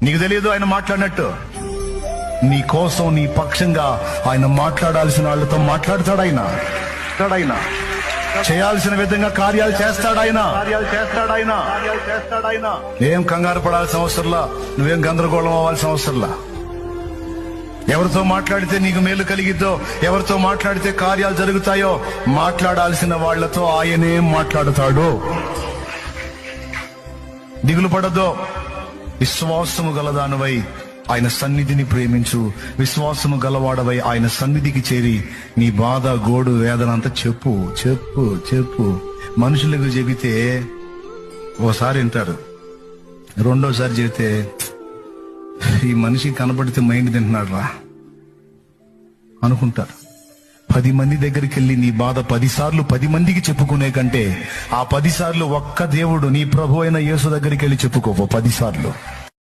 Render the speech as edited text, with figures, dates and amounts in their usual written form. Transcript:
నీకు తెలియదు ఆయన మాట్లాడినట్టు. నీ కోసం, నీ పక్షంగా ఆయన మాట్లాడాల్సిన వాళ్ళతో మాట్లాడతాడు. ఆయన చేయాల్సిన విధంగా కార్యాలు చేస్తాడు. ఆయన ఏం కంగారు పడాల్సిన అవసరంలా, నువ్వేం గందరగోళం అవ్వాల్సిన అవసరంలా. ఎవరితో మాట్లాడితే నీకు మేలు కలిగిద్దో, ఎవరితో మాట్లాడితే కార్యాలు జరుగుతాయో మాట్లాడాల్సిన వాళ్లతో ఆయనే మాట్లాడుతాడు. దిగులు పడద్దో. విశ్వాసము గలదానివై ఆయన సన్నిధిని ప్రేమించు. విశ్వాసము గలవాడవై ఆయన సన్నిధికి చేరి నీ బాధ, గోడు, వేదన అంతా చెప్పు చెప్పు చెప్పు. మనుషులకు చెబితే ఓసారి వింటారు, రెండోసారి చెబితే ఈ మనిషి కనబడితే మైండ్ తింటున్నాడు రా అనుకుంటారు. 10 మంది దగ్గరికి వెళ్ళి నీ బాధ 10 సార్లు 10 మందికి చెప్పుకునే కంటే ఆ 10 సార్లు ఒక్క దేవుడు, నీ ప్రభు అయిన యేసు దగ్గరికి వెళ్ళి చెప్పుకో 10 సార్లు.